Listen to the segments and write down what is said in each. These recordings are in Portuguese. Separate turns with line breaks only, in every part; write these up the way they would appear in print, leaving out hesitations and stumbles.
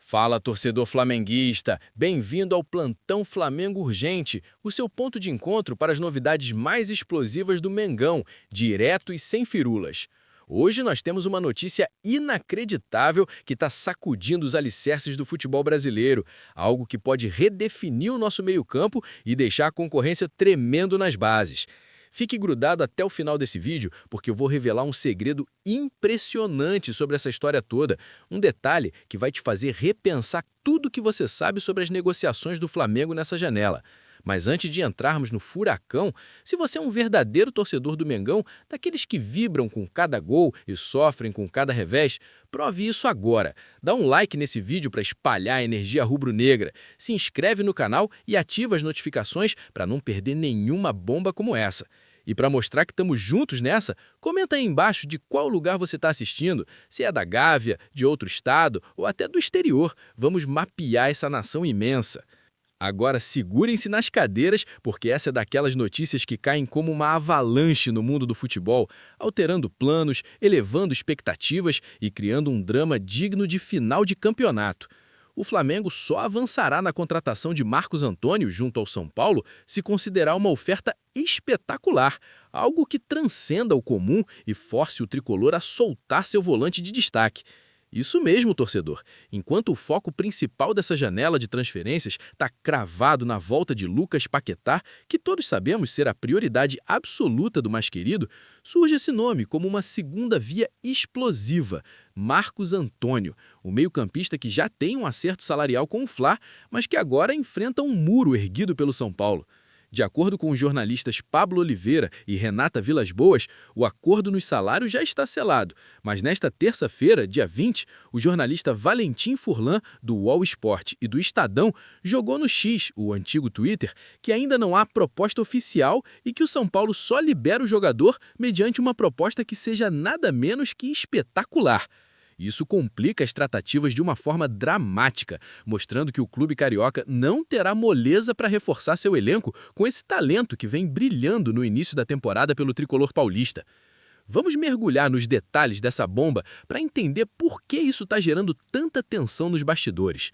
Fala, torcedor flamenguista! Bem-vindo ao Plantão Flamengo Urgente, o seu ponto de encontro para as novidades mais explosivas do Mengão, direto e sem firulas. Hoje nós temos uma notícia inacreditável que está sacudindo os alicerces do futebol brasileiro, algo que pode redefinir o nosso meio-campo e deixar a concorrência tremendo nas bases. Fique grudado até o final desse vídeo, porque eu vou revelar um segredo impressionante sobre essa história toda, um detalhe que vai te fazer repensar tudo que você sabe sobre as negociações do Flamengo nessa janela. Mas antes de entrarmos no furacão, se você é um verdadeiro torcedor do Mengão, daqueles que vibram com cada gol e sofrem com cada revés, prove isso agora. Dá um like nesse vídeo para espalhar a energia rubro-negra, se inscreve no canal e ativa as notificações para não perder nenhuma bomba como essa. E para mostrar que estamos juntos nessa, comenta aí embaixo de qual lugar você está assistindo, se é da Gávea, de outro estado ou até do exterior. Vamos mapear essa nação imensa. Agora segurem-se nas cadeiras, porque essa é daquelas notícias que caem como uma avalanche no mundo do futebol, alterando planos, elevando expectativas e criando um drama digno de final de campeonato. O Flamengo só avançará na contratação de Marcos Antônio junto ao São Paulo se considerar uma oferta espetacular, algo que transcenda o comum e force o tricolor a soltar seu volante de destaque. Isso mesmo, torcedor. Enquanto o foco principal dessa janela de transferências está cravado na volta de Lucas Paquetá, que todos sabemos ser a prioridade absoluta do mais querido, surge esse nome como uma segunda via explosiva, Marcos Antônio, o meio-campista que já tem um acerto salarial com o Fla, mas que agora enfrenta um muro erguido pelo São Paulo. De acordo com os jornalistas Pablo Oliveira e Renata Vilas Boas, o acordo nos salários já está selado, mas nesta terça-feira, dia 20, o jornalista Valentim Furlan, do UOL Esporte e do Estadão, jogou no X, o antigo Twitter, que ainda não há proposta oficial e que o São Paulo só libera o jogador mediante uma proposta que seja nada menos que espetacular. Isso complica as tratativas de uma forma dramática, mostrando que o clube carioca não terá moleza para reforçar seu elenco com esse talento que vem brilhando no início da temporada pelo tricolor paulista. Vamos mergulhar nos detalhes dessa bomba para entender por que isso está gerando tanta tensão nos bastidores.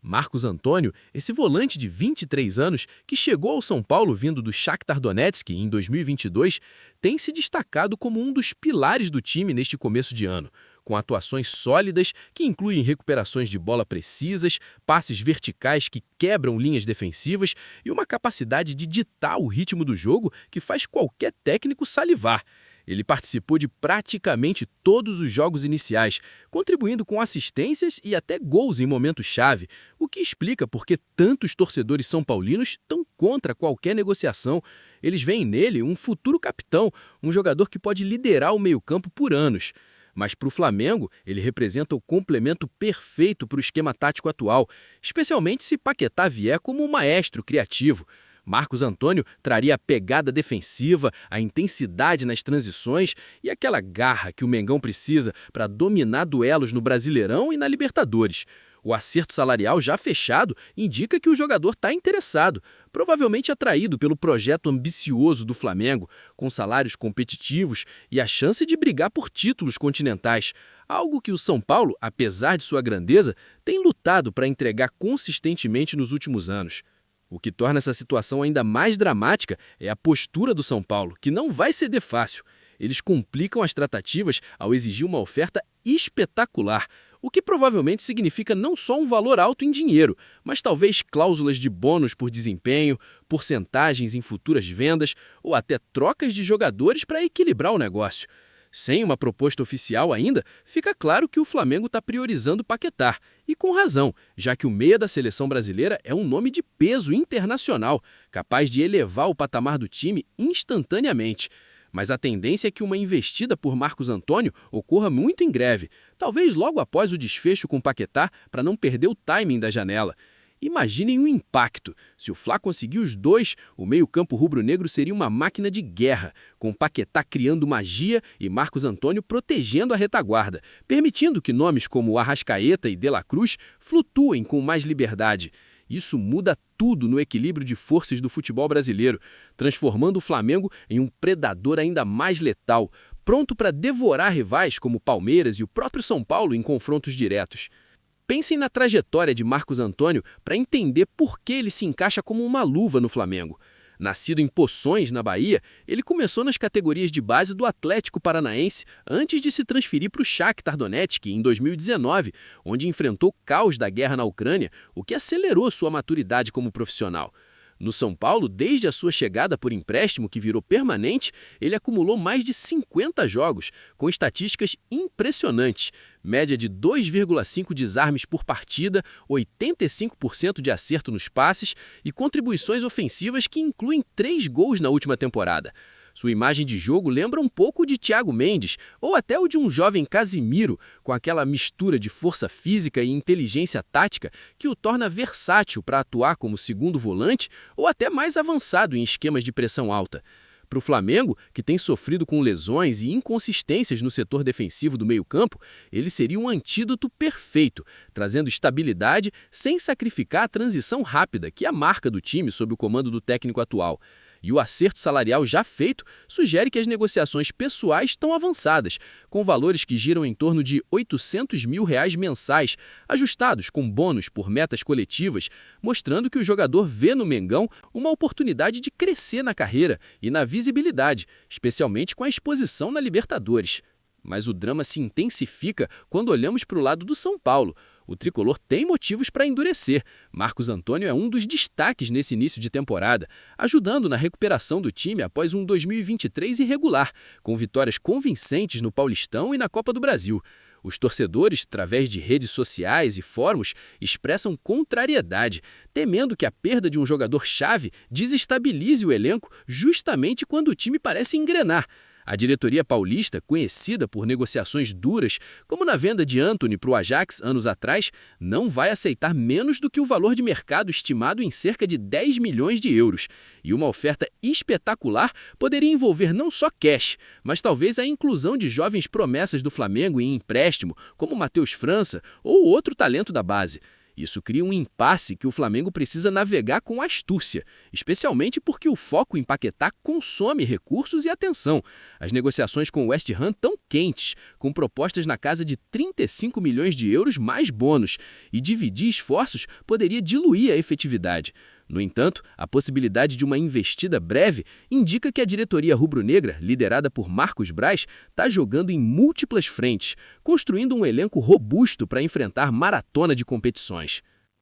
Marcos Antônio, esse volante de 23 anos que chegou ao São Paulo vindo do Shakhtar Donetsk em 2022, tem se destacado como um dos pilares do time neste começo de ano, com atuações sólidas que incluem recuperações de bola precisas, passes verticais que quebram linhas defensivas e uma capacidade de ditar o ritmo do jogo que faz qualquer técnico salivar. Ele participou de praticamente todos os jogos iniciais, contribuindo com assistências e até gols em momentos-chave, o que explica por que tantos torcedores são paulinos estão contra qualquer negociação. Eles veem nele um futuro capitão, um jogador que pode liderar o meio-campo por anos. Mas para o Flamengo, ele representa o complemento perfeito para o esquema tático atual, especialmente se Paquetá vier como um maestro criativo. Marcos Antônio traria a pegada defensiva, a intensidade nas transições e aquela garra que o Mengão precisa para dominar duelos no Brasileirão e na Libertadores. O acerto salarial já fechado indica que o jogador está interessado, provavelmente atraído pelo projeto ambicioso do Flamengo, com salários competitivos e a chance de brigar por títulos continentais, algo que o São Paulo, apesar de sua grandeza, tem lutado para entregar consistentemente nos últimos anos. O que torna essa situação ainda mais dramática é a postura do São Paulo, que não vai ceder fácil. Eles complicam as tratativas ao exigir uma oferta espetacular, o que provavelmente significa não só um valor alto em dinheiro, mas talvez cláusulas de bônus por desempenho, porcentagens em futuras vendas ou até trocas de jogadores para equilibrar o negócio. Sem uma proposta oficial ainda, fica claro que o Flamengo está priorizando Paquetá, e com razão, já que o meia da seleção brasileira é um nome de peso internacional, capaz de elevar o patamar do time instantaneamente. Mas a tendência é que uma investida por Marcos Antônio ocorra muito em breve, talvez logo após o desfecho com Paquetá, para não perder o timing da janela. Imaginem o impacto. Se o Fla conseguir os dois, o meio-campo rubro-negro seria uma máquina de guerra, com Paquetá criando magia e Marcos Antônio protegendo a retaguarda, permitindo que nomes como Arrascaeta e De La Cruz flutuem com mais liberdade. Isso muda tudo no equilíbrio de forças do futebol brasileiro, transformando o Flamengo em um predador ainda mais letal, pronto para devorar rivais como Palmeiras e o próprio São Paulo em confrontos diretos.
Pensem na trajetória de Marcos Antônio para entender por que ele se encaixa como uma luva no Flamengo. Nascido em Poções, na Bahia, ele começou nas categorias de base do Atlético Paranaense antes de se transferir para o Shakhtar Donetsk em 2019, onde enfrentou o caos da guerra na Ucrânia, o que acelerou sua maturidade como profissional. No São Paulo, desde a sua chegada por empréstimo, que virou permanente, ele acumulou mais de 50 jogos, com estatísticas impressionantes. Média de 2,5 desarmes por partida, 85% de acerto nos passes e contribuições ofensivas que incluem 3 gols na última temporada. Sua imagem de jogo lembra um pouco de Thiago Mendes ou até o de um jovem Casimiro, com aquela mistura de força física e inteligência tática que o torna versátil para atuar como segundo volante ou até mais avançado em esquemas de pressão alta. Para o Flamengo, que tem sofrido com lesões e inconsistências no setor defensivo do meio-campo, ele seria um antídoto perfeito, trazendo estabilidade sem sacrificar a transição rápida, que é a marca do time sob o comando do técnico atual. E o acerto salarial já feito sugere que as negociações pessoais estão avançadas, com valores que giram em torno de R$800 mil mensais, ajustados com bônus por metas coletivas, mostrando que o jogador vê no Mengão uma oportunidade de crescer na carreira e na visibilidade, especialmente com a exposição na Libertadores. Mas o drama se intensifica quando olhamos para o lado do São Paulo. O tricolor tem motivos para endurecer. Marcos Antônio é um dos destaques nesse início de temporada, ajudando na recuperação do time após um 2023 irregular, com vitórias convincentes no Paulistão e na Copa do Brasil. Os torcedores, através de redes sociais e fóruns, expressam contrariedade, temendo que a perda de um jogador-chave desestabilize o elenco justamente quando o time parece engrenar. A diretoria paulista, conhecida por negociações duras, como na venda de Antony para o Ajax anos atrás, não vai aceitar menos do que o valor de mercado estimado em cerca de 10 milhões de euros. E uma oferta espetacular poderia envolver não só cash, mas talvez a inclusão de jovens promessas do Flamengo em empréstimo, como Matheus França ou outro talento da base. Isso cria um impasse que o Flamengo precisa navegar com astúcia, especialmente porque o foco em Paquetá consome recursos e atenção. As negociações com o West Ham estão quentes, com propostas na casa de 35 milhões de euros mais bônus, e dividir esforços poderia diluir a efetividade. No entanto, a possibilidade de uma investida breve indica que a diretoria rubro-negra, liderada por Marcos Braz, está jogando em múltiplas frentes, construindo um elenco robusto para enfrentar maratona de competições.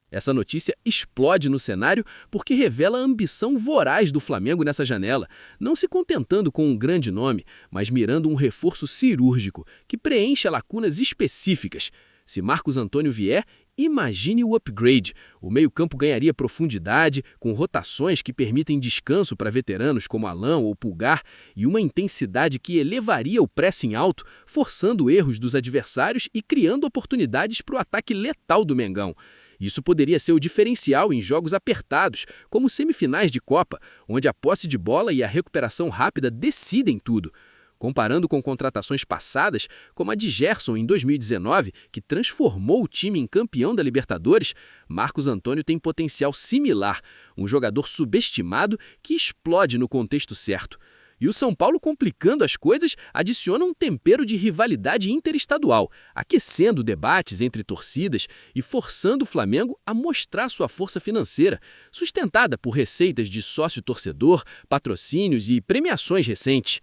Essa notícia explode no cenário porque revela a ambição voraz do Flamengo nessa janela, não se contentando com um grande nome, mas mirando um reforço cirúrgico que preencha lacunas específicas. Se Marcos Antônio vier, imagine o upgrade. O meio-campo ganharia profundidade, com rotações que permitem descanso para veteranos como Alan ou Pulgar e uma intensidade que elevaria o pressing alto, forçando erros dos adversários e criando oportunidades para o ataque letal do Mengão. Isso poderia ser o diferencial em jogos apertados, como semifinais de Copa, onde a posse de bola e a recuperação rápida decidem tudo. Comparando com contratações passadas, como a de Gerson em 2019, que transformou o time em campeão da Libertadores, Marcos Antônio tem potencial similar, um jogador subestimado que explode no contexto certo. E o São Paulo, complicando as coisas, adiciona um tempero de rivalidade interestadual, aquecendo debates entre torcidas e forçando o Flamengo a mostrar sua força financeira, sustentada por receitas de sócio-torcedor, patrocínios e premiações recentes.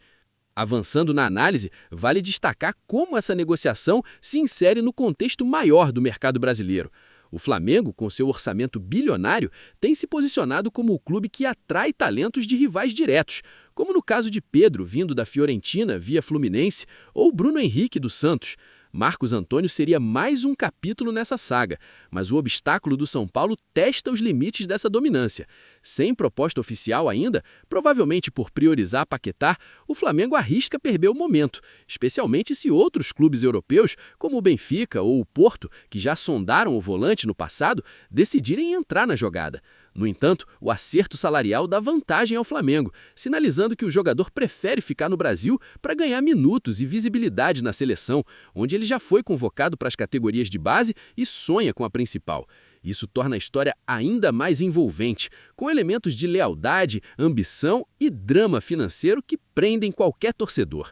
Avançando na análise, vale destacar como essa negociação se insere no contexto maior do mercado brasileiro. O Flamengo, com seu orçamento bilionário, tem se posicionado como o clube que atrai talentos de rivais diretos, como no caso de Pedro, vindo da Fiorentina via Fluminense, ou Bruno Henrique do Santos. Marcos Antônio seria mais um capítulo nessa saga, mas o obstáculo do São Paulo testa os limites dessa dominância. Sem proposta oficial ainda, provavelmente por priorizar Paquetá, o Flamengo arrisca perder o momento, especialmente se outros clubes europeus, como o Benfica ou o Porto, que já sondaram o volante no passado, decidirem entrar na jogada. No entanto, o acerto salarial dá vantagem ao Flamengo, sinalizando que o jogador prefere ficar no Brasil para ganhar minutos e visibilidade na seleção, onde ele já foi convocado para as categorias de base e sonha com a principal. Isso torna a história ainda mais envolvente, com elementos de lealdade, ambição e drama financeiro que prendem qualquer torcedor.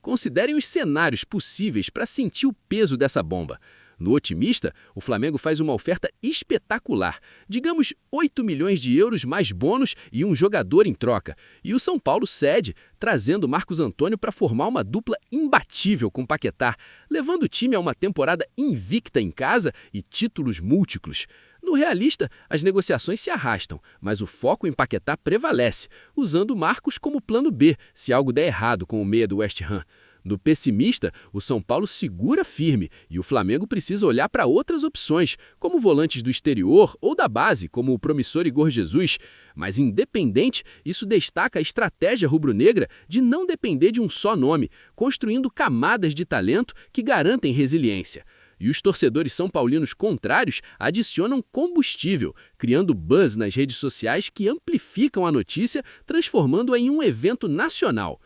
Considerem os cenários possíveis para sentir o peso dessa bomba. No otimista, o Flamengo faz uma oferta espetacular, digamos 8 milhões de euros mais bônus e um jogador em troca. E o São Paulo cede, trazendo Marcos Antônio para formar uma dupla imbatível com Paquetá, levando o time a uma temporada invicta em casa e títulos múltiplos. No realista, as negociações se arrastam, mas o foco em Paquetá prevalece, usando Marcos como plano B, se algo der errado com o meia do West Ham. No pessimista, o São Paulo segura firme e o Flamengo precisa olhar para outras opções, como volantes do exterior ou da base, como o promissor Igor Jesus. Mas independente, isso destaca a estratégia rubro-negra de não depender de um só nome, construindo camadas de talento que garantem resiliência. E os torcedores são paulinos contrários adicionam combustível, criando buzz nas redes sociais que amplificam a notícia, transformando-a em um evento nacional.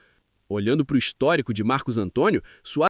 Olhando para o histórico de Marcos Antônio, sua